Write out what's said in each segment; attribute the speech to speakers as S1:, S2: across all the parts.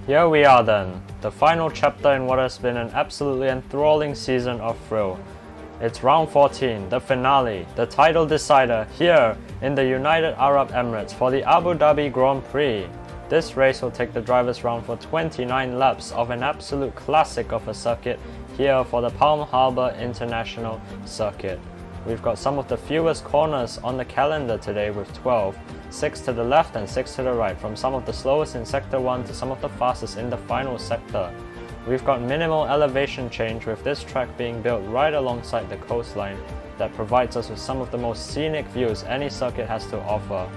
S1: Here we are then, the final chapter in what has been an absolutely enthralling season of FRIL. It's round 14, the finale, the title decider here in the United Arab Emirates for the Abu Dhabi Grand Prix. This race will take the drivers round for 29 laps of an absolute classic of a circuit here for the Palm Harbour International Circuit. We've got some of the fewest corners on the calendar today with 12, 6 to the left and 6 to the right, from some of the slowest in Sector 1 to some of the fastest in the final sector. We've got minimal elevation change with this track being built right alongside the coastline that provides us with some of the most scenic views any circuit has to offer.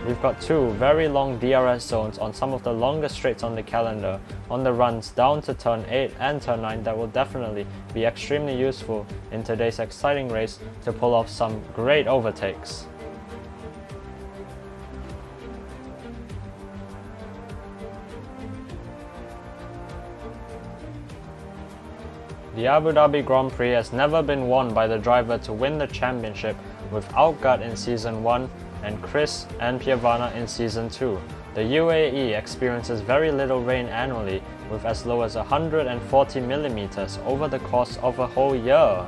S1: We've got two very long DRS zones on some of the longest straights on the calendar on the runs down to turn 8 and turn 9 that will definitely be extremely useful in today's exciting race to pull off some great overtakes. The Abu Dhabi Grand Prix has never been won by the driver to win the championship, with Outguard in Season 1 and Chris and Piavana in Season 2. The UAE experiences very little rain annually, with as low as 140 millimeters over the course of a whole year.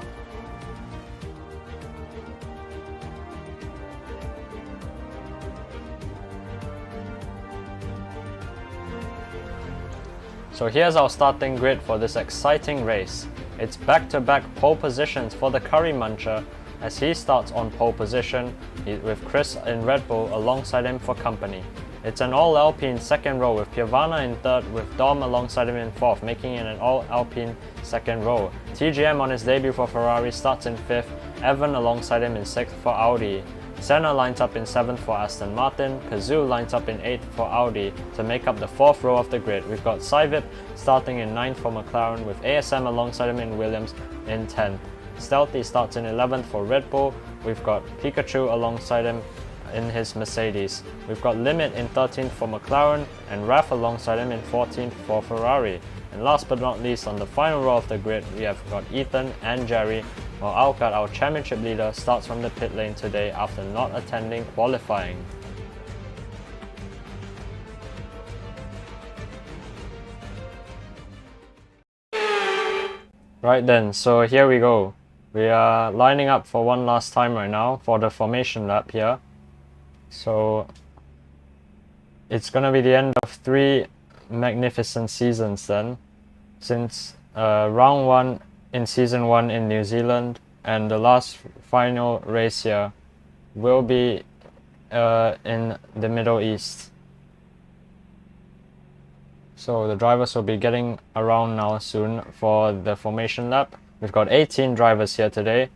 S1: So here's our starting grid for this exciting race. It's back-to-back pole positions for the Curry Muncher as he starts on pole position with Chris in Red Bull alongside him for company. It's an all-Alpine second row with Piavana in third with Dom alongside him in fourth, making it an all-Alpine second row. TGM on his debut for Ferrari starts in fifth, Evan alongside him in sixth for Audi. Senna lines up in 7th for Aston Martin, Kazoo lines up in 8th for Audi to make up the 4th row of the grid. We've got Sivip starting in 9th for McLaren with ASM alongside him in Williams in 10th. Stealthy starts in 11th for Red Bull, we've got Pikachu alongside him in his Mercedes. We've got Limit in 13th for McLaren and Raf alongside him in 14th for Ferrari. And last but not least, on the final row of the grid, we have got Ethan and Jerri, while Outguard, our championship leader, starts from the pit lane today after not attending qualifying. Right then, so here we go. We are lining up for one last time right now for the formation lap here. So it's gonna be the end of 3 magnificent seasons then, since round 1 in Season 1 in New Zealand and the last final race here will be in the Middle East. So the drivers will be getting around now soon for the formation lap. We've got 18 drivers here today.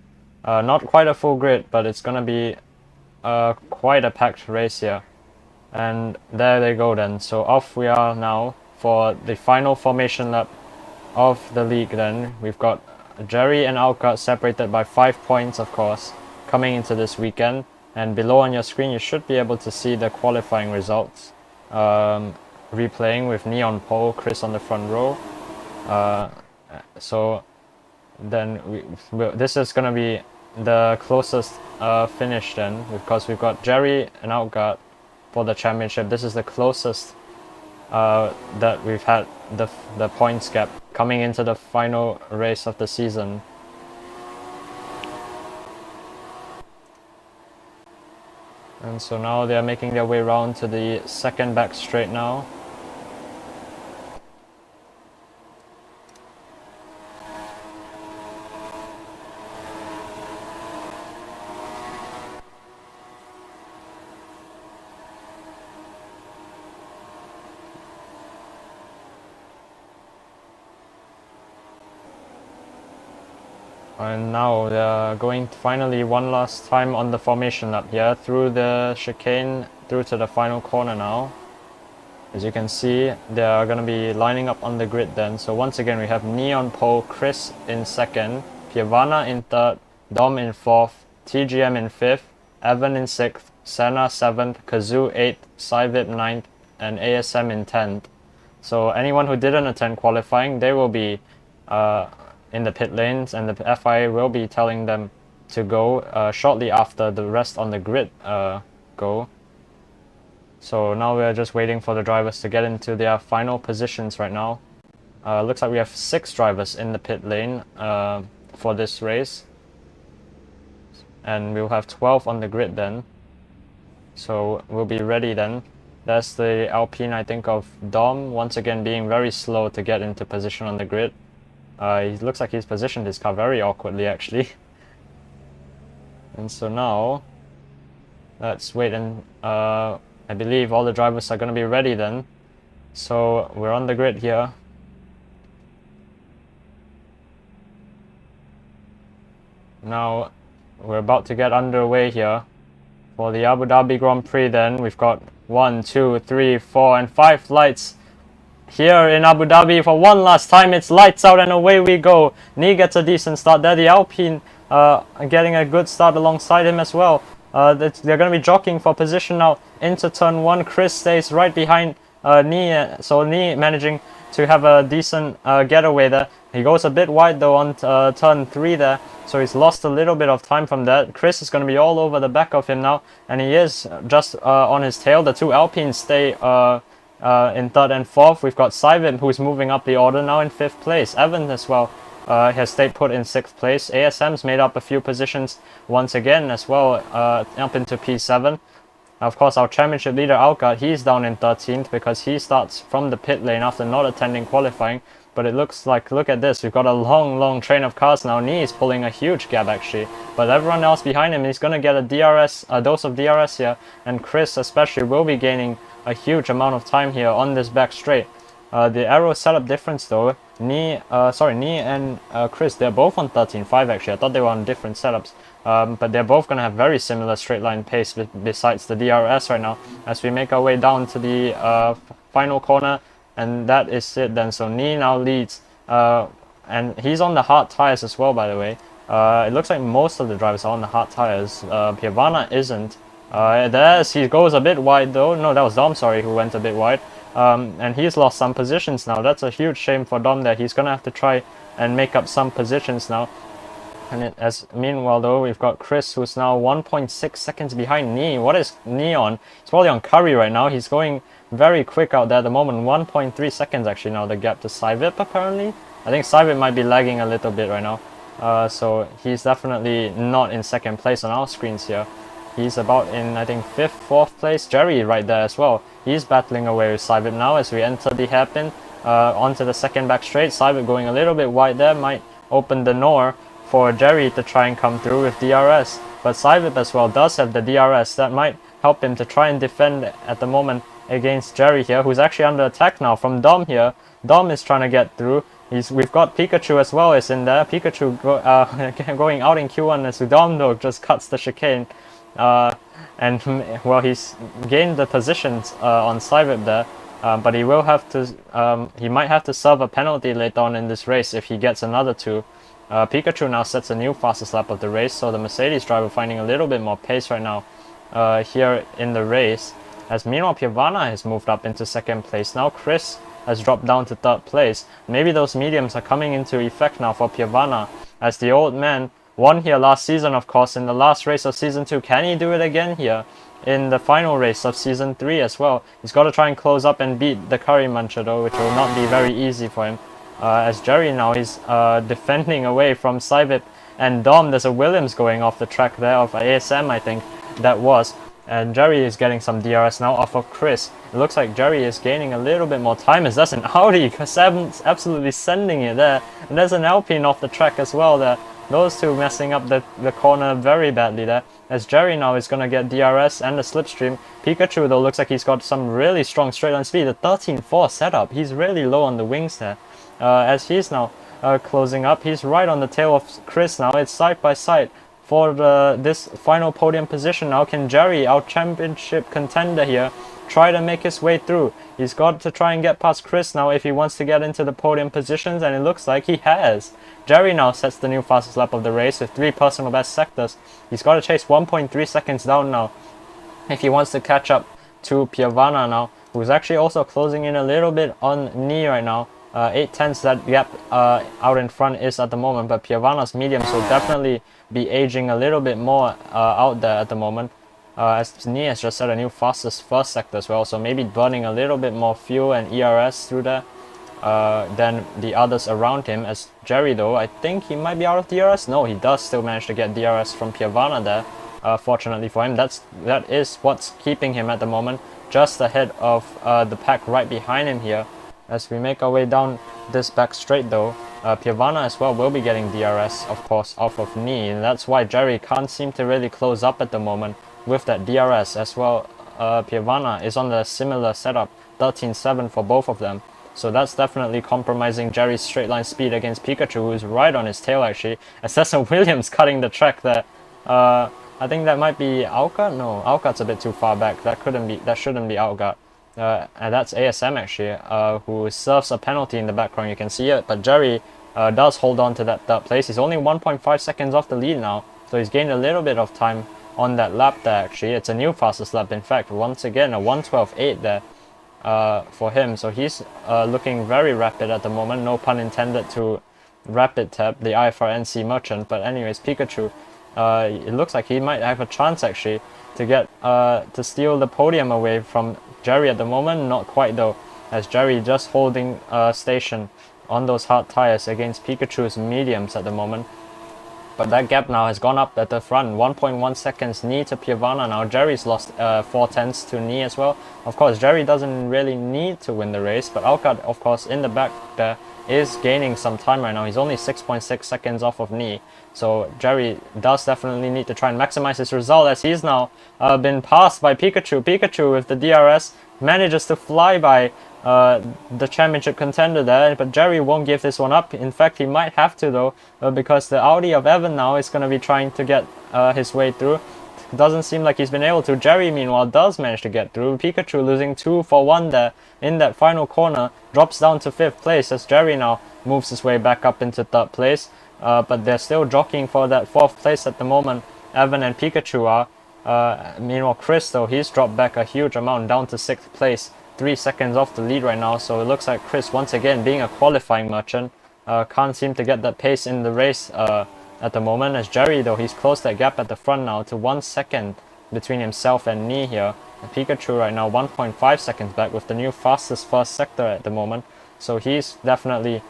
S1: Not quite a full grid, but it's gonna be quite a packed race here. And there they go then. So off we are now for the final formation lap of the league then. We've got Jerri and Outguard separated by 5 points, of course, coming into this weekend. And below on your screen you should be able to see the qualifying results. Replaying with Neon Pole, Chris on the front row. So then this is going to be the closest finish then, because we've got Jerri and Outguard for the championship. This is the closest that we've had the points gap coming into the final race of the season. And so now they are making their way around to the second back straight now. And now they're going finally one last time on the formation lap here through the chicane through to the final corner now. As you can see, they are going to be lining up on the grid then. So once again we have Neon Pole, Chris in second, Piavana in third, Dom in fourth, TGM in fifth, Evan in sixth, Senna 7th, Kazoo 8th, Sivip 9th, and ASM in 10th. So anyone who didn't attend qualifying, they will be in the pit lanes, and the FIA will be telling them to go shortly after the rest on the grid go. So now we're just waiting for the drivers to get into their final positions right now. Looks like we have 6 drivers in the pit lane for this race. And we'll have 12 on the grid then. So we'll be ready then. That's the Alpine, I think, of Dom, once again being very slow to get into position on the grid. He looks like he's positioned his car very awkwardly actually. And so now, let's wait and I believe all the drivers are going to be ready then. So we're on the grid here. Now we're about to get underway here for the Abu Dhabi Grand Prix then. We've got 1, 2, 3, 4 and 5 lights here in Abu Dhabi for one last time. It's lights out and away we go. Nee gets a decent start there. The Alpine getting a good start alongside him as well. They're going to be jockeying for position now into turn 1. Chris stays right behind Nee, so Nee managing to have a decent getaway there. He goes a bit wide though on turn 3 there, so he's lost a little bit of time from that. Chris is going to be all over the back of him now, and he is just on his tail. The 2 Alpines stay in 3rd and 4th. We've got Saivib, who's moving up the order now in 5th place. Evans as well has stayed put in 6th place. ASM's made up a few positions once again as well, up into P7. Of course, our championship leader Outguard, he's down in 13th because he starts from the pit lane after not attending qualifying. But it looks like, look at this, we've got a long train of cars now. Nee is pulling a huge gap actually, but everyone else behind him is going to get a dose of DRS here, and Chris especially will be gaining a huge amount of time here on this back straight. The aero setup difference though, Nee and Chris, they're both on 13.5 actually. I thought they were on different setups. But they're both going to have very similar straight line pace besides the DRS right now as we make our way down to the final corner, and that is it then. So Nee now leads, and he's on the hard tires as well, by the way. It looks like most of the drivers are on the hard tires. Piavana isn't. He goes a bit wide though. No, that was Dom, sorry, who went a bit wide. And he's lost some positions now. That's a huge shame for Dom there. He's going to have to try and make up some positions now. And meanwhile though, we've got Chris, who's now 1.6 seconds behind Nee. What is Nee on? He's probably on curry right now. He's going very quick out there at the moment. 1.3 seconds actually now, the gap to Saivib apparently. I think Saivib might be lagging a little bit right now. So he's definitely not in 2nd place on our screens here. He's about in, I think, 5th, 4th place. Jerri right there as well. He's battling away with Saivib now as we enter the hairpin onto the 2nd back straight. Saivib going a little bit wide there, might open the door for Jerri to try and come through with DRS. But Saivib as well does have the DRS. That might help him to try and defend at the moment against Jerri here, who's actually under attack now from Dom here. Dom is trying to get through. We've got Pikachu as well is in there. Pikachu going out in Q1 as Dom though just cuts the chicane. And well, he's gained the positions on Saivib there. But he will have to, he might have to serve a penalty later on in this race if he gets another 2. Pikachu now sets a new fastest lap of the race, so the Mercedes driver finding a little bit more pace right now here in the race. As meanwhile, Piavana has moved up into 2nd place. Now Chris has dropped down to 3rd place. Maybe those mediums are coming into effect now for Piavana, as the old man won here last season, of course, in the last race of Season 2. Can he do it again here in the final race of Season 3 as well? He's got to try and close up and beat the Curry Muncher though, which will not be very easy for him. As Jerri now is defending away from Saivib and Dom. There's a Williams going off the track there of ASM, I think that was. And Jerri is getting some DRS now off of Chris. It looks like Jerri is gaining a little bit more time as that's an Audi. Seven's absolutely sending it there. And there's an Alpine off the track as well there. Those two messing up the corner very badly there. As Jerri now is going to get DRS and the slipstream. Pikachu though looks like he's got some really strong straight line speed. The 13.4 setup. He's really low on the wings there. As he's now closing up. He's right on the tail of Chris now. It's side by side for this final podium position now. Can Jerri, our championship contender here, try to make his way through? He's got to try and get past Chris now if he wants to get into the podium positions, and it looks like he has. Jerri now sets the new fastest lap of the race with 3 personal best sectors. He's got to chase 1.3 seconds down now if he wants to catch up to Piavana now, who's actually also closing in a little bit on Nee right now. 8/10 that gap out in front is at the moment, but Piavana's mediums will definitely be aging a little bit more out there at the moment. as Ni has just set a new fastest first sector as well, so maybe burning a little bit more fuel and ERS through there than the others around him. As Jerri, though, I think he might be out of DRS. No, he does still manage to get DRS from Piavana there. Fortunately for him, that is what's keeping him at the moment just ahead of the pack right behind him here. As we make our way down this back straight, though, Piavana as well will be getting DRS, of course, off of Ni, and that's why Jerri can't seem to really close up at the moment with that DRS as well. Piavana is on the similar setup, 13.7 for both of them. So that's definitely compromising Jerri's straight line speed against Pikachu, who's right on his tail actually. Assessor Williams cutting the track there. I think that might be Outguard? No, Outguard's a bit too far back. That shouldn't be Outguard. And that's ASM actually, who serves a penalty in the background. You can see it, but Jerri does hold on to that third place. He's only 1.5 seconds off the lead now, so he's gained a little bit of time on that lap there actually. It's a new fastest lap, in fact. Once again, a 1:12.8 there for him. So he's looking very rapid at the moment. No pun intended to Rapid Tab, the IFRNC merchant. But anyways, Pikachu, it looks like he might have a chance actually to get to steal the podium away from Jerri at the moment. Not quite though, as Jerri just holding station on those hard tires against Pikachu's mediums at the moment. But that gap now has gone up at the front. 1.1 seconds Ni to Piavana now. Jerri's lost 4/10 to Ni as well. Of course, Jerri doesn't really need to win the race, but Outguard, of course, in the back there is gaining some time right now. He's only 6.6 seconds off of Ni. So Jerri does definitely need to try and maximize his result, as he's now been passed by Pikachu. Pikachu with the DRS manages to fly by the championship contender there, but Jerri won't give this one up. In fact, he might have to though, because the Audi of Evan now is going to be trying to get his way through. Doesn't seem like he's been able to. Jerri, meanwhile, does manage to get through. Pikachu losing 2 for 1 there in that final corner, drops down to 5th place as Jerri now moves his way back up into 3rd place. But they're still jockeying for that 4th place at the moment. Evan and Pikachu are. Meanwhile, Chris, though, he's dropped back a huge amount down to 6th place. 3 seconds off the lead right now, so it looks like Chris, once again, being a qualifying merchant, can't seem to get that pace in the race at the moment. As Jerri, though, he's closed that gap at the front now to 1 second between himself and Ni here. And Pikachu right now 1.5 seconds back with the new fastest first sector at the moment, so he's definitely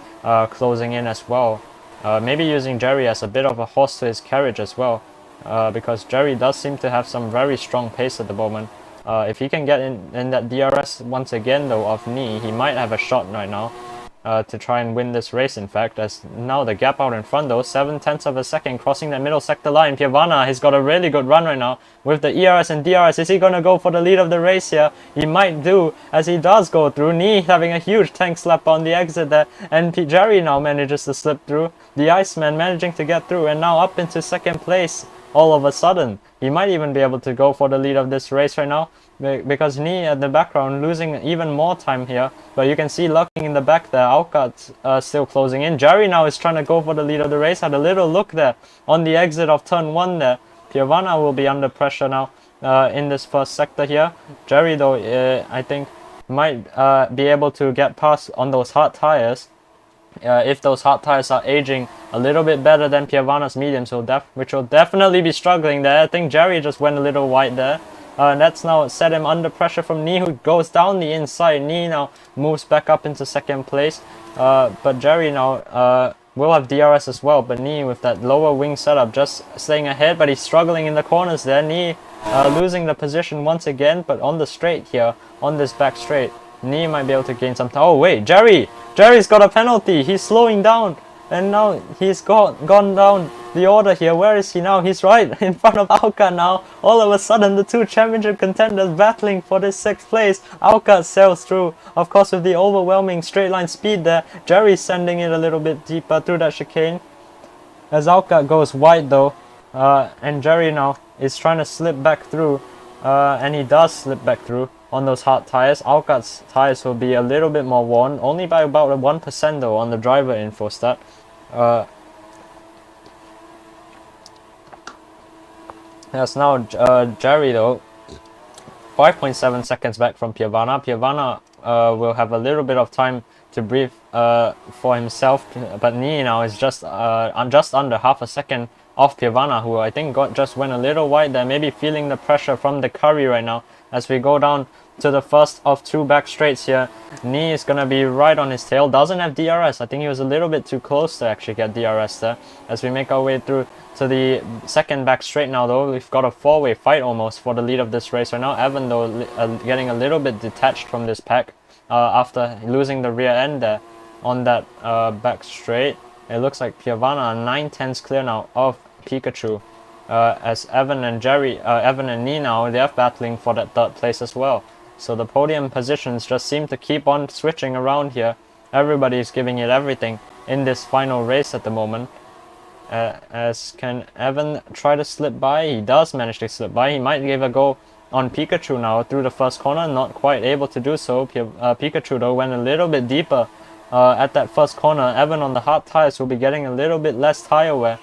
S1: closing in as well. Maybe using Jerri as a bit of a horse to his carriage as well, because Jerri does seem to have some very strong pace at the moment. If he can get in that DRS once again though of Ni, he might have a shot right now to try and win this race, in fact, as now the gap out in front though, 7/10 of a second crossing that middle sector line. Piavana has got a really good run right now with the ERS and DRS. Is he going to go for the lead of the race here? He might do, as he does go through. Ni having a huge tank slap on the exit there, and Jerri now manages to slip through. The Iceman managing to get through and now up into 2nd place all of a sudden. He might even be able to go for the lead of this race right now, because Ni at the background losing even more time here. But you can see lurking in the back there, Outguard's still closing in. Jerri now is trying to go for the lead of the race. Had a little look there on the exit of turn 1 there. Piavana will be under pressure now in this first sector here. Jerri though, I think might be able to get past on those hard tires. If those hard tires are aging a little bit better than Piavana's mediums, which will definitely be struggling there. I think Jerri just went a little wide there. And that's now set him under pressure from Ni, who goes down the inside. Ni now moves back up into 2nd place. But Jerri now will have DRS as well. But Ni with that lower wing setup just staying ahead, but he's struggling in the corners there. Ni losing the position once again, but on the straight here, on this back straight, Ni might be able to gain some time. Oh wait, Jerri's got a penalty. He's slowing down, and now he's gone down the order here. Where is he now? He's right in front of Outguard now. All of a sudden, the 2 championship contenders battling for this 6th place. Outguard sails through, of course, with the overwhelming straight line speed there. Jerri's sending it a little bit deeper through that chicane, as Outguard goes wide though, and Jerri now is trying to slip back through, and he does slip back through on those hard tires. Outguard's tires will be a little bit more worn, only by about 1% though on the driver info stat. Yes, now Jerri though, 5.7 seconds back from Piavana. Piavana will have a little bit of time to breathe for himself, but Ni now is just under half a second of Piranha, who I think just went a little wide there, maybe feeling the pressure from the curry right now as we go down to the first of 2 back straights here. Knee is gonna be right on his tail, doesn't have DRS. I think he was a little bit too close to actually get DRS there. As we make our way through to the second back straight now though, we've got a 4-way fight almost for the lead of this race right now. Evan though getting a little bit detached from this pack after losing the rear end there on that back straight. It looks like Piranha are 9/10 clear now of Pikachu. As Evan and Jerri, Evan and Nee now, they're battling for that 3rd place as well. So the podium positions just seem to keep on switching around here. Everybody's giving it everything in this final race at the moment. As can Evan try to slip by? He does manage to slip by. He might give a go on Pikachu now through the first corner, not quite able to do so. Pikachu though went a little bit deeper at that first corner. Evan on the hard tires will be getting a little bit less tire wear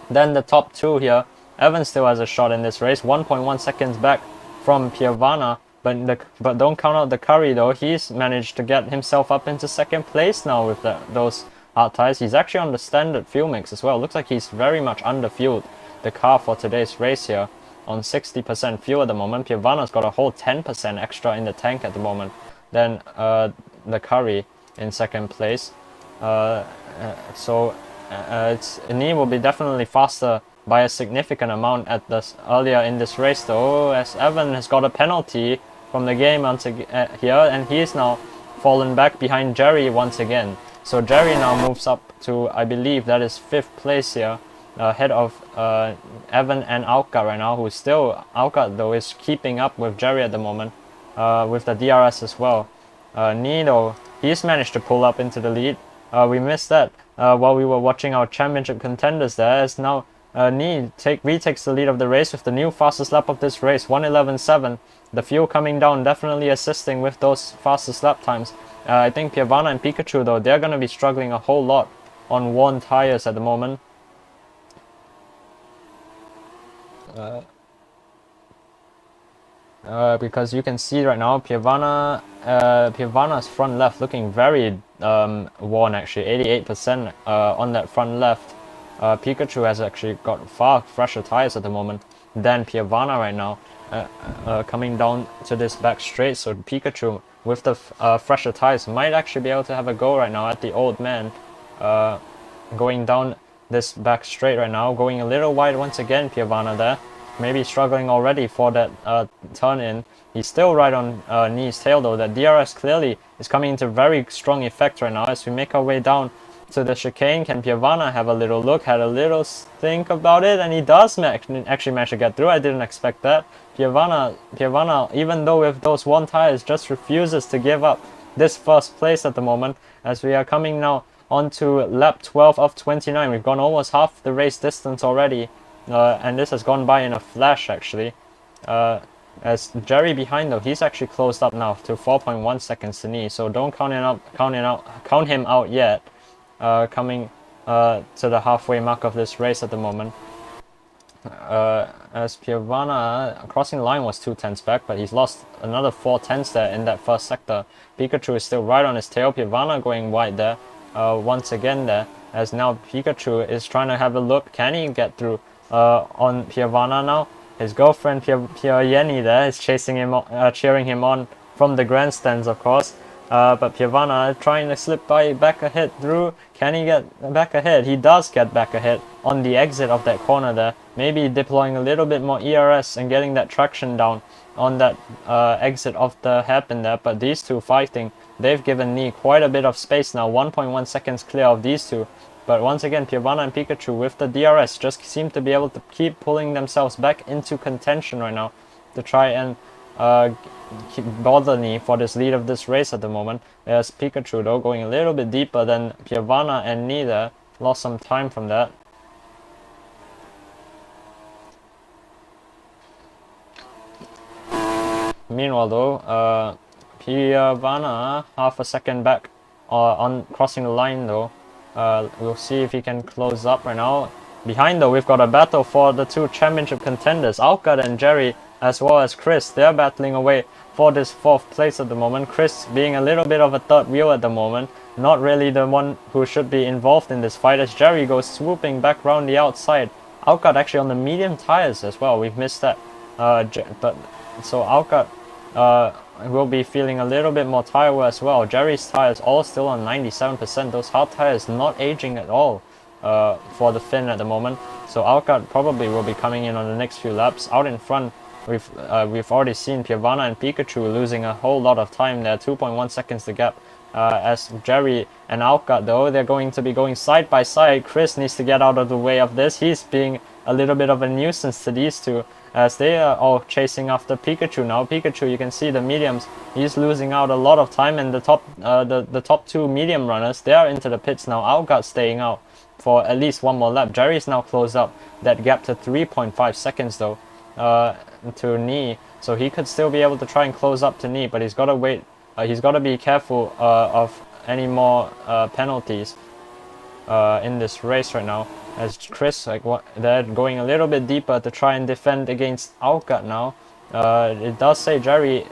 S1: than the top 2 here. Evan still has a shot in this race, 1.1 seconds back from Piranha, but don't count out the curry though. He's managed to get himself up into 2nd place now with those hard tires. He's actually on the standard fuel mix as well. Looks like he's very much underfueled the car for today's race here, on 60% fuel at the moment. Piranha's got a whole 10% extra in the tank at the moment than the curry in 2nd place. Knee will be definitely faster by a significant amount at this earlier in this race though, as Evan has got a penalty from the game here, and he's now fallen back behind Jerri once again. So Jerri now moves up to, I believe that is 5th place here, ahead of Evan and Outguard right now, who still, Outguard though is keeping up with Jerri at the moment, with the DRS as well. Nee though, he's managed to pull up into the lead. We missed that while we were watching our championship contenders there, as now Nee retakes the lead of the race with the new fastest lap of this race, 1:11.7. The fuel coming down definitely assisting with those fastest lap times. I think Piranha and Pikachu though, they're going to be struggling a whole lot on worn tires at the moment. Because you can see right now Piranha's front left looking very worn actually, 88% on that front left. Pikachu has actually got far fresher tires at the moment than Piranha right now, coming down to this back straight. So Pikachu with the fresher tires might actually be able to have a go right now at the old man, going down this back straight right now, going a little wide once again. Piranha there, maybe struggling already for that turn in. He's still right on Knee's tail though. That DRS clearly is coming into very strong effect right now as we make our way down to the chicane. Can Piranha have a little look, had a little think about it, and he does actually manage to get through. I didn't expect that. Piranha, even though with those worn tires, just refuses to give up this 1st place at the moment, as we are coming now onto lap 12 of 29. We've gone almost half the race distance already, and this has gone by in a flash actually. As Jerri behind though, he's actually closed up now to 4.1 seconds to Knee, so don't count him out yet. Coming to the halfway mark of this race at the moment. As Piranha crossing the line was 2/10 back, but he's lost another 4/10 there in that first sector. Pikachu is still right on his tail. Piranha going wide there once again there, as now Pikachu is trying to have a look. Can he get through on Piranha now? His girlfriend Yenny there is chasing him, cheering him on from the grandstands, of course. But Piranha trying to slip by back ahead through. Can he get back ahead? He does get back ahead on the exit of that corner there. Maybe deploying a little bit more ERS and getting that traction down on that exit of the hairpin there. But these two fighting, they've given Knee quite a bit of space now. 1.1 seconds clear of these two. But once again, Piranha and Pikachu with the DRS just seem to be able to keep pulling themselves back into contention right now to try and bother Knee for this lead of this race at the moment. There's Pikachu though going a little bit deeper than Piranha and Knee there. Lost some time from that. Meanwhile though, Piranha half a second back on crossing the line though. We'll see if he can close up right now. Behind though, we've got a battle for the two championship contenders, Outguard and Jerri, as well as Chris. They're battling away for this 4th place at the moment. Chris being a little bit of a third wheel at the moment, not really the one who should be involved in this fight, as Jerri goes swooping back round the outside Outguard actually on the medium tires as well. We've missed that. But so Outguard will be feeling a little bit more tire wear as well. Jerri's tires all still on 97%. Those hard tires not aging at all for the Finn at the moment. So Outguard probably will be coming in on the next few laps. Out in front, we've already seen Piavana and Pikachu losing a whole lot of time there. 2.1 seconds the gap. As Jerri and Outguard, though, they're going to be going side by side. Chris needs to get out of the way of this. He's being a little bit of a nuisance to these two, as they are all chasing after Pikachu now. Pikachu, you can see the mediums, he's losing out a lot of time, and the top two medium runners, they are into the pits now. Outguard staying out for at least one more lap. Jerry's now closed up that gap to 3.5 seconds though, to Knee, so he could still be able to try and close up to Knee, but he's got to wait. He's got to be careful of any more penalties in this race right now, as Chris, they're going a little bit deeper to try and defend against Outguard now. It does say Jerry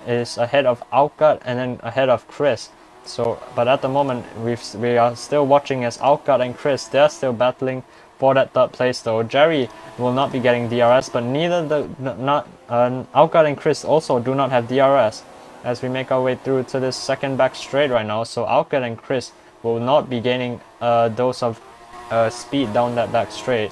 S1: is ahead of Outguard and then ahead of Chris. So, but at the moment we are still watching as Outguard and Chris, they're still battling for that third place though. Jerry will not be getting DRS, but neither Outguard and Chris also do not have DRS. As we make our way through to this second back straight right now, so Outguard and Chris will not be gaining a dose of speed down that back straight.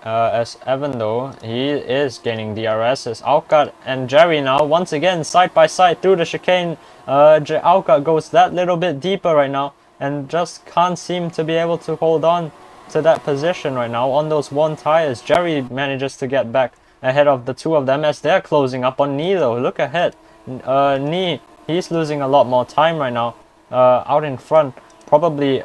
S1: As Evan though, he is gaining DRS as Outguard and Jerry now once again side by side through the chicane. Outguard goes that little bit deeper right now and just can't seem to be able to hold on to that position right now on those one tires. Jerry manages to get back ahead of the two of them as they're closing up on Knee though. Look ahead. Knee, he's losing a lot more time right now. Out in front, probably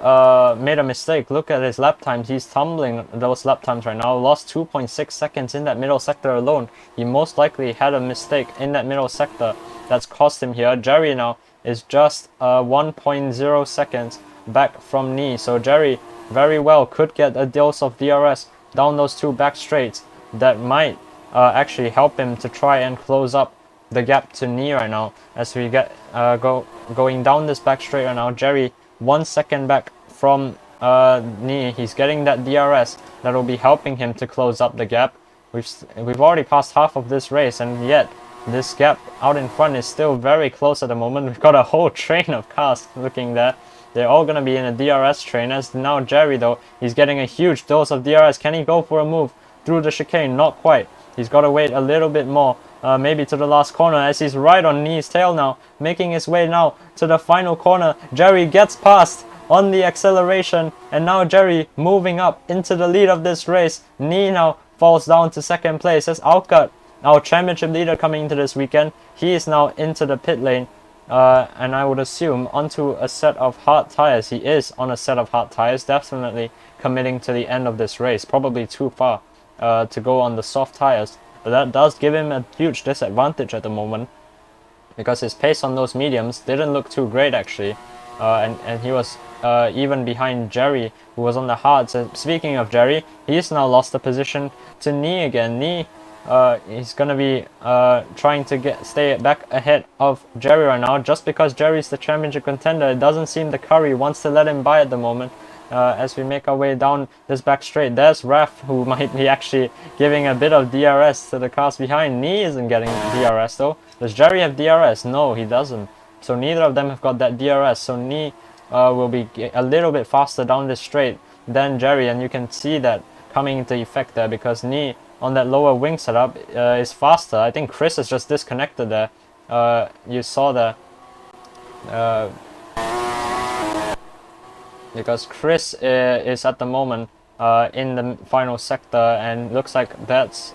S1: made a mistake. Look at his lap times. He's tumbling those lap times right now. Lost 2.6 seconds in that middle sector alone. He most likely had a mistake in that middle sector that's cost him here. Jerry now is just 1.0 seconds back from Knee. So Jerry very well could get a dose of DRS down those two back straights that might actually help him to try and close up the gap to Knee right now. As we get going down this back straight right now, Jerry 1 second back from Knee. He's getting that DRS that will be helping him to close up the gap. We've already passed half of this race, and yet this gap out in front is still very close at the moment. We've got a whole train of cars looking there. They're all going to be in a DRS train, as now Jerry though, he's getting a huge dose of DRS. Can he go for a move through the chicane? Not quite. He's got to wait a little bit more, maybe to the last corner, as he's right on Knee's tail now, making his way now to the final corner. Jerry gets past on the acceleration, and now Jerry moving up into the lead of this race. Knee now falls down to second place as Outguard, our championship leader coming into this weekend, he is now into the pit lane. And I would assume onto a set of hard tires. He is on a set of hard tires, definitely committing to the end of this race. Probably too far to go on the soft tires, but that does give him a huge disadvantage at the moment, because his pace on those mediums didn't look too great actually, and he was even behind Jerry, who was on the hards. And speaking of Jerry, he's now lost the position to Knee again. Knee, he's gonna be trying to stay back ahead of Jerry right now, just because Jerry's the championship contender. It doesn't seem the Curry wants to let him by at the moment. As we make our way down this back straight, there's Raf, who might be actually giving a bit of DRS to the cars behind. Knee isn't getting DRS though. Does Jerry have DRS? No, he doesn't. So neither of them have got that DRS. So Knee will be a little bit faster down this straight than Jerry, and you can see that coming into effect there, because Knee on that lower wing setup is faster. I think Chris is just disconnected there. You saw there. Because Chris is at the moment in the final sector, and looks like that's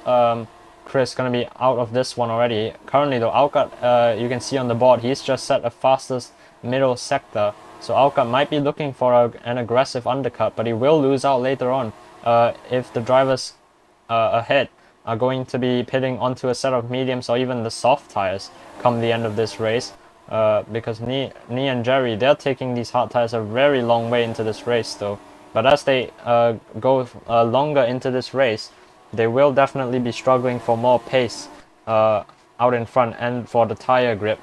S1: Chris gonna be out of this one already. Currently though, Outguard, you can see on the board, he's just set a fastest middle sector. So Outguard might be looking for an aggressive undercut, but he will lose out later on if the drivers ahead are going to be pitting onto a set of mediums or even the soft tires come the end of this race. Because Knee and Jerry, they're taking these hard tires a very long way into this race though. But as they go longer into this race, they will definitely be struggling for more pace out in front and for the tire grip.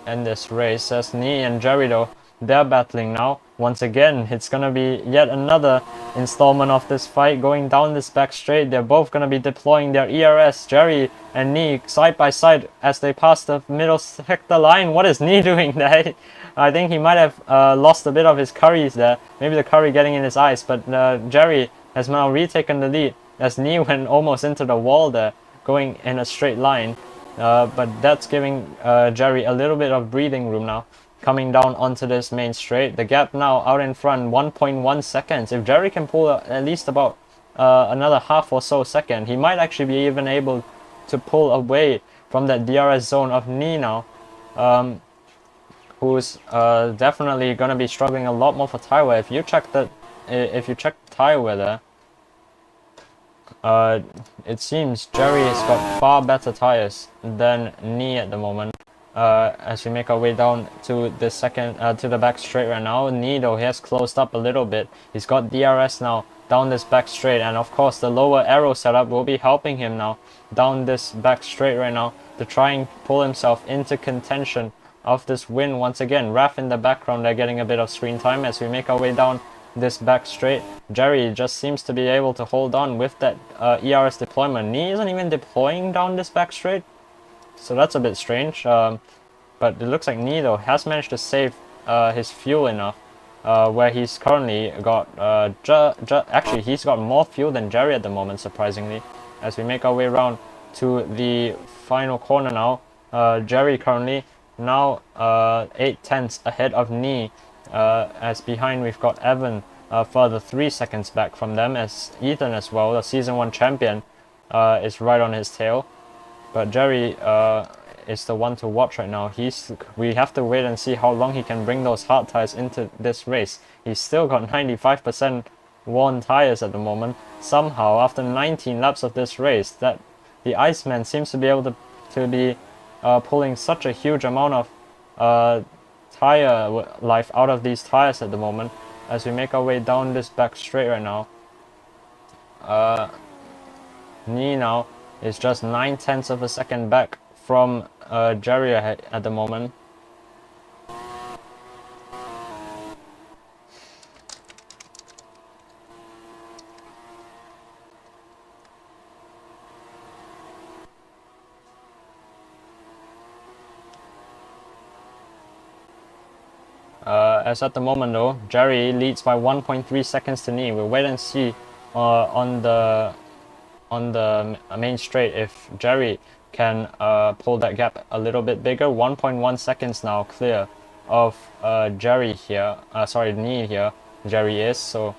S1: in this race. As Nee and Jerri though, they're battling now. Once again, it's gonna be yet another installment of this fight going down this back straight. They're both gonna be deploying their ERS. Jerri and Nee side by side as they pass the middle sector line. What is Nee doing there? I think he might have lost a bit of his curries there. Maybe the curry getting in his eyes, but Jerri has now retaken the lead as Nee went almost into the wall there, going in a straight line. But that's giving Jerri a little bit of breathing room now. Coming down onto this main straight. The gap now out in front, 1.1 seconds. If Jerri can pull at least about another half or so second, he might actually be even able to pull away from that DRS zone of Nee now, who's definitely going to be struggling a lot more for tire wear. If you check tire wear there, it seems Jerri has got far better tires than Nee at the moment. As we make our way down to the to the back straight right now. Nee though, he has closed up a little bit. He's got DRS now down this back straight, and of course the lower aero setup will be helping him now down this back straight right now to try and pull himself into contention of this win once again. Raf in the background, they're getting a bit of screen time as we make our way down this back straight. Jerri just seems to be able to hold on with that ERS deployment. Nee isn't even deploying down this back straight, so that's a bit strange. But it looks like Nee though has managed to save his fuel enough, where he's currently got actually he's got more fuel than Jerri at the moment, surprisingly. As we make our way around to the final corner now, Jerri currently now 8/10 ahead of Nee, as behind we've got Evan further 3 seconds back from them, as Ethan as well, the season 1 champion, is right on his tail. But Jerri is the one to watch right now. We have to wait and see how long he can bring those hard tires into this race. He's still got 95% worn tires at the moment. Somehow, after 19 laps of this race, that the Iceman seems to be able to be pulling such a huge amount of tire life out of these tires at the moment. As we make our way down this back straight right now, Nee now is just 9/10 of a second back from Jerri at the moment. As at the moment though, Jerri leads by 1.3 seconds to Nee. We'll wait and see on the main straight if Jerri can pull that gap a little bit bigger. 1.1 seconds now clear of Jerri here. Sorry, Nee here. Jerri is, so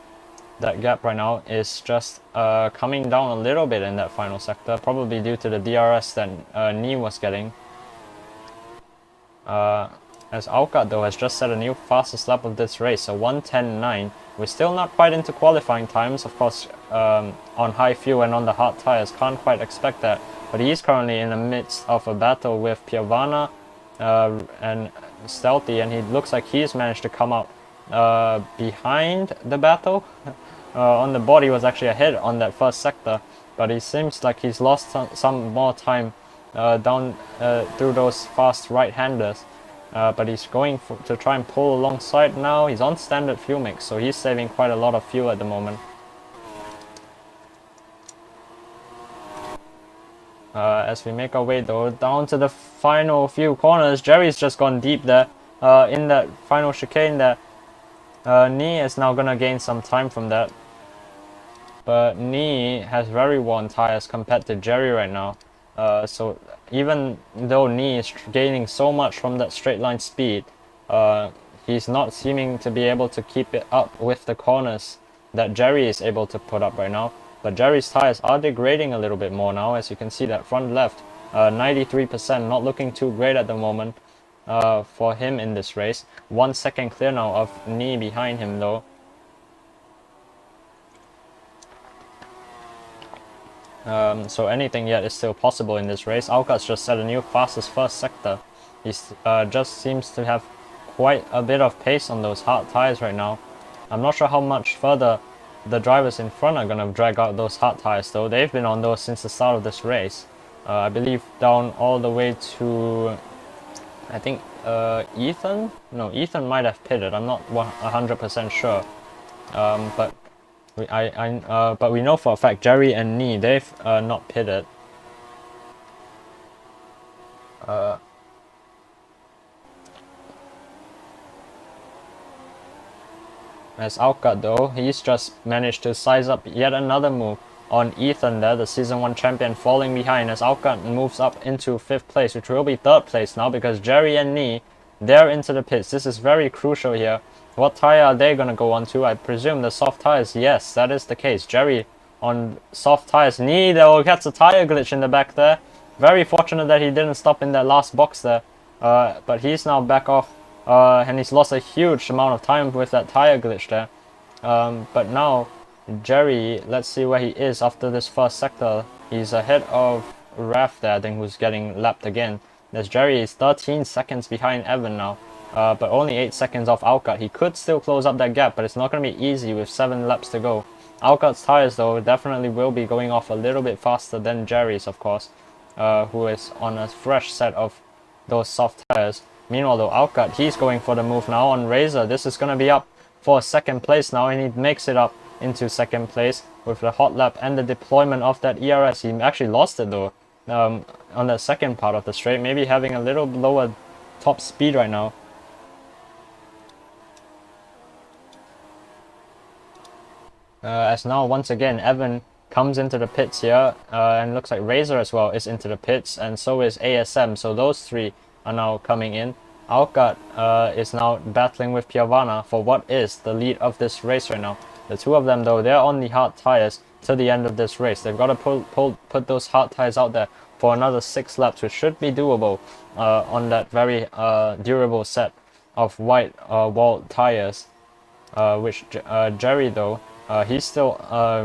S1: that gap right now is just coming down a little bit in that final sector, probably due to the DRS that Nee was getting. As Outguard though has just set a new fastest lap of this race, so 1:10.9. We're still not quite into qualifying times, of course. On high fuel and on the hard tires, can't quite expect that. But he's currently in the midst of a battle with Piovana and Stealthy, and he looks like he's managed to come out behind the battle. On the board he was actually ahead on that first sector, but he seems like he's lost some more time down through those fast right-handers. But he's going to try and pull alongside now. He's on standard fuel mix, so he's saving quite a lot of fuel at the moment. As we make our way though down to the final few corners, Jerri's just gone deep there in that final chicane there. Nee is now gonna gain some time from that, but Nee has very worn tires compared to Jerri right now. So even though Nee is gaining so much from that straight line speed, he's not seeming to be able to keep it up with the corners that Jerri is able to put up right now. But Jerri's tires are degrading a little bit more now, as you can see that front left, 93%, not looking too great at the moment for him in this race. 1 second clear now of Nee behind him though. So anything yet is still possible in this race. Outguard's just set a new fastest first sector. He just seems to have quite a bit of pace on those hard tires right now. I'm not sure how much further the drivers in front are going to drag out those hard tires though. They've been on those since the start of this race. I believe down all the way to I think Ethan? No, Ethan might have pitted. I'm not 100% sure. But but we know for a fact Jerri and Nee, they've not pitted. As Outguard though, he's just managed to size up yet another move on Ethan there, the Season 1 champion, falling behind as Outguard moves up into 5th place, which will be 3rd place now because Jerri and Nee, they're into the pits. This is very crucial here. What tire are they going to go on to? I presume the soft tires. Yes, that is the case. Jerri on soft tires. Nee though gets a tire glitch in the back there. Very fortunate that he didn't stop in that last box there. But he's now back off. And he's lost a huge amount of time with that tire glitch there. But now Jerri, let's see where he is after this first sector. He's ahead of Raf there, I think, who's getting lapped again. As Jerri is 13 seconds behind Evan now, but only 8 seconds off Outguard. He could still close up that gap, but it's not going to be easy with 7 laps to go. Outguard's tires though definitely will be going off a little bit faster than Jerri's, of course, who is on a fresh set of those soft tires. Meanwhile though, Outguard, he's going for the move now on Razor. This is going to be up for 2nd place now, and he makes it up into 2nd place with the hot lap and the deployment of that ERS. He actually lost it though on the second part of the straight, maybe having a little lower top speed right now. As now once again Evan comes into the pits here, and looks like Razor as well is into the pits, and so is ASM, so those 3 are now coming in. Outguard is now battling with Piavana for what is the lead of this race right now. The 2 of them though, they're on the hard tires to the end of this race. They've got to put those hard tires out there for another 6 laps, which should be doable on that very durable set of white wall tires, which Jerri though, he's still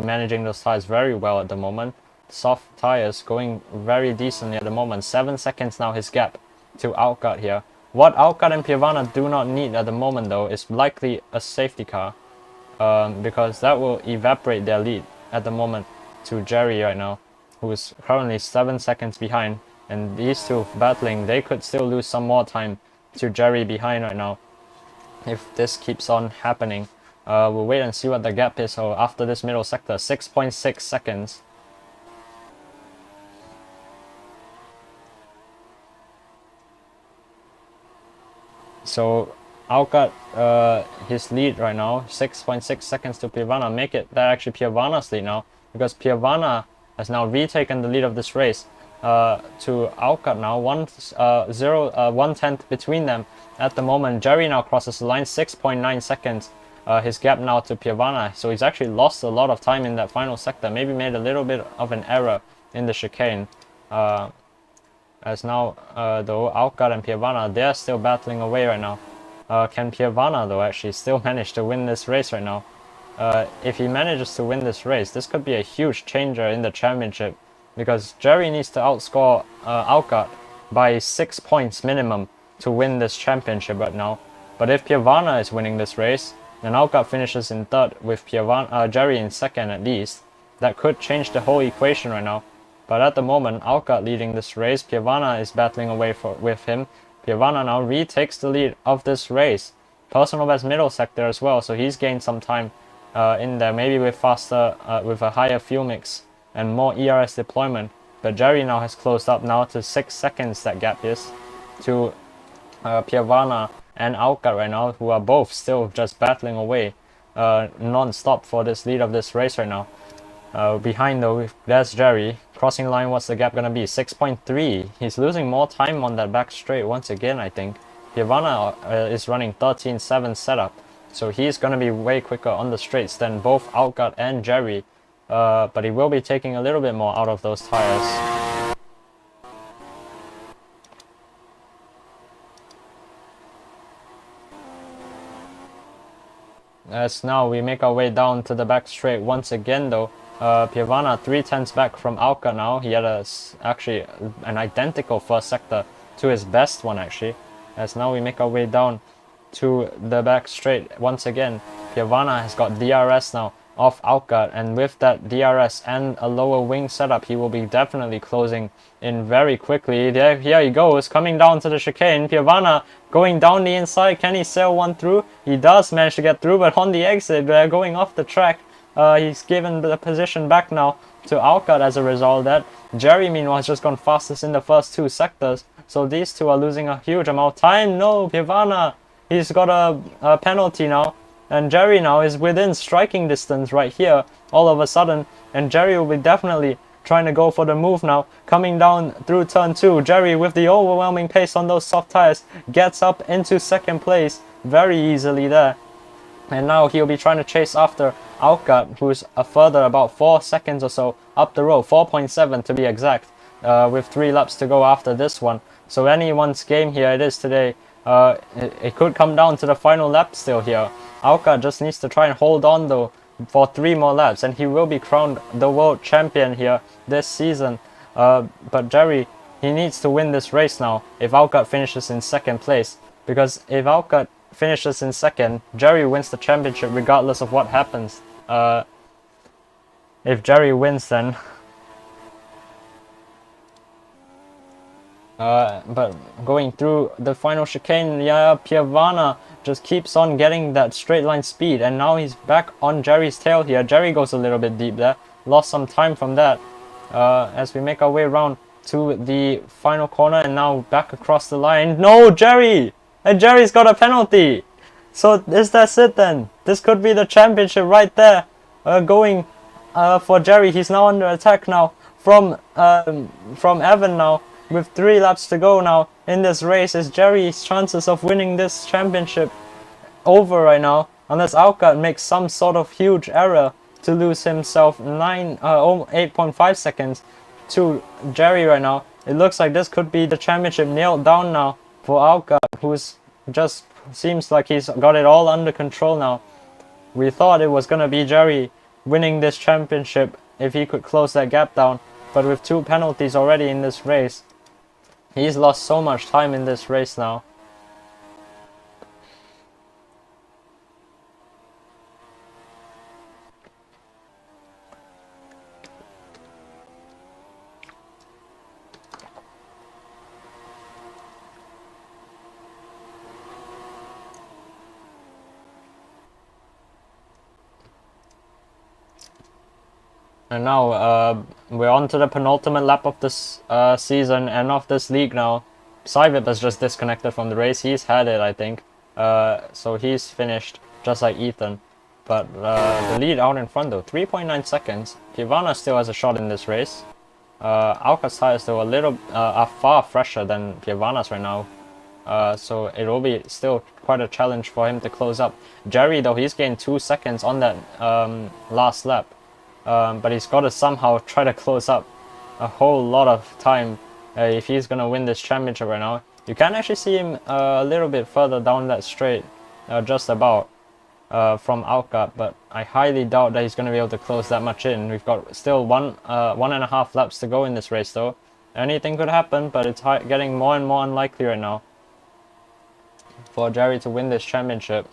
S1: managing those tires very well at the moment. Soft tires going very decently at the moment. 7 seconds now his gap to Outguard here. What Outguard and Piavana do not need at the moment though is likely a safety car, because that will evaporate their lead at the moment to Jerri right now, who is currently 7 seconds behind, and these 2 battling, they could still lose some more time to Jerri behind right now if this keeps on happening. We'll wait and see what the gap is. So after this middle sector, 6.6 seconds. So Outguard, his lead right now, 6.6 seconds to Piavana. Make it that actually Piavana's lead now, because Piavana has now retaken the lead of this race to Outguard now. 1/10 between them at the moment. Jerri now crosses the line, 6.9 seconds. His gap now to Piavana, so he's actually lost a lot of time in that final sector, maybe made a little bit of an error in the chicane. As now though, Outguard and Piavana, they're still battling away right now. Can Piavana though actually still manage to win this race right now? If he manages to win this race, this could be a huge changer in the championship, because Jerri needs to outscore Outguard by 6 points minimum to win this championship right now. But if Piavana is winning this race, then Outguard finishes in 3rd with Jerri in 2nd at least. That could change the whole equation right now. But at the moment, Outguard leading this race. Piavana is battling away with him. Piavana now retakes the lead of this race. Personal best middle sector as well, so he's gained some time in there, maybe with faster, with a higher fuel mix and more ERS deployment. But Jerri now has closed up now to 6 seconds, that gap is, to Piavana and Outguard right now, who are both still just battling away non-stop for this lead of this race right now. Behind though, there's Jerri. Crossing line, what's the gap gonna be? 6.3. He's losing more time on that back straight once again, I think. Piavana is running 13.7 setup, so he's gonna be way quicker on the straights than both Outguard and Jerri. But he will be taking a little bit more out of those tires. As now we make our way down to the back straight once again though. Piavana 3/10 back from Outguard now. He had actually an identical first sector to his best one actually. As now we make our way down to the back straight once again. Piavana has got DRS now of Outguard, and with that DRS and a lower wing setup, he will be definitely closing in very quickly. There, here he goes, coming down to the chicane. Piovana going down the inside. Can he sail one through? He does manage to get through, but on the exit, going off the track, he's given the position back now to Outguard as a result of that. Jerri, meanwhile, has just gone fastest in the first 2 sectors, so these two are losing a huge amount of time. No, Piovana, he's got a penalty now, and Jerri now is within striking distance right here all of a sudden, and Jerri will be definitely trying to go for the move now. Coming down through turn 2, Jerri with the overwhelming pace on those soft tires gets up into second place very easily there. And now he'll be trying to chase after Outguard, who's a further about 4 seconds or so up the road, 4.7 to be exact, with 3 laps to go after this one. So anyone's game here it is today. It could come down to the final lap still here. Outguard just needs to try and hold on though for 3 more laps, and he will be crowned the world champion here this season. But Jerri, he needs to win this race now if Outguard finishes in second place, because if Outguard finishes in second, Jerri wins the championship regardless of what happens. If Jerri wins then but going through the final chicane, yeah, Piovana just keeps on getting that straight line speed, and now he's back on Jerri's tail here. Jerri goes a little bit deep there, lost some time from that, as we make our way around to the final corner, and now back across the line. No, Jerri! And Jerri's got a penalty! So that's it then. This could be the championship right there, going for Jerri. He's now under attack now from Evan now. With 3 laps to go now in this race, is Jerri's chances of winning this championship over right now, unless Outguard makes some sort of huge error to lose himself 8.5 seconds to Jerri right now. It looks like this could be the championship nailed down now for Outguard, who's just seems like he's got it all under control now. We thought it was gonna be Jerri winning this championship if he could close that gap down, but with 2 penalties already in this race, he's lost so much time in this race now. And now we're on to the penultimate lap of this season and of this league now. Sivip has just disconnected from the race. He's had it, I think. So he's finished, just like Ethan. But the lead out in front though, 3.9 seconds. Piovana still has a shot in this race. Outguard's tires though are far fresher than Piovana's right now. So it will be still quite a challenge for him to close up. Jerri though, he's gained 2 seconds on that last lap. But he's got to somehow try to close up a whole lot of time if he's going to win this championship right now. You can actually see him a little bit further down that straight, just about, from Outguard, but I highly doubt that he's going to be able to close that much in. We've got still 1.5 laps to go in this race though. Anything could happen, but it's getting more and more unlikely right now for Jerri to win this championship.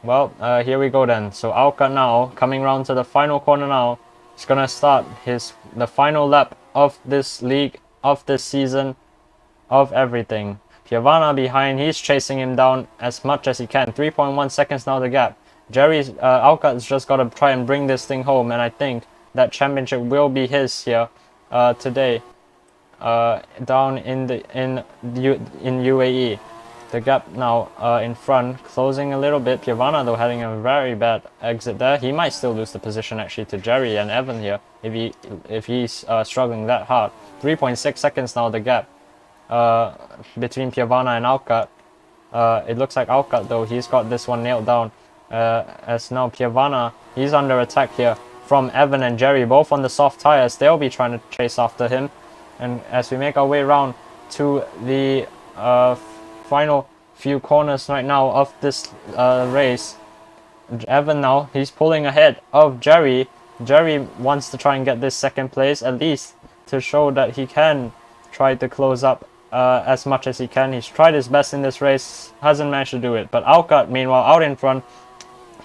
S1: Well, here we go then. So Outguard now, coming around to the final corner now. He's gonna start the final lap of this league, of this season, of everything. Piovana behind, he's chasing him down as much as he can. 3.1 seconds now the gap. Outguard's just gotta try and bring this thing home, and I think that championship will be his here today, down in UAE. The gap now in front, closing a little bit. Piovana though having a very bad exit there. He might still lose the position actually to Jerri and Evan here if he's struggling that hard. 3.6 seconds now the gap between Piovana and Outguard. It looks like Outguard though, he's got this one nailed down. As now Piovana, he's under attack here from Evan and Jerri, both on the soft tires. They'll be trying to chase after him. And as we make our way around to the final few corners right now of this race, Evan now, he's pulling ahead of Jerri. Jerri wants to try and get this second place, at least to show that he can try to close up as much as he can. He's tried his best in this race, hasn't managed to do it. But Outguard, meanwhile, out in front,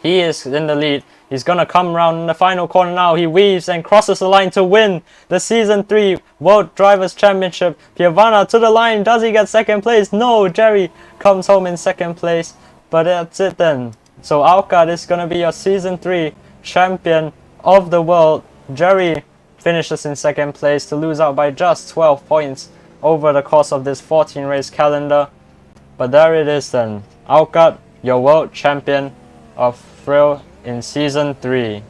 S1: he is in the lead. He's gonna come around in the final corner now. He weaves and crosses the line to win the Season 3 World Drivers' Championship. Piovana to the line. Does he get second place? No, Jerri comes home in second place. But that's it then. So Outguard is gonna be your Season 3 champion of the world. Jerri finishes in second place to lose out by just 12 points over the course of this 14 race calendar. But there it is then. Outguard, your world champion of FRIL in Season 3.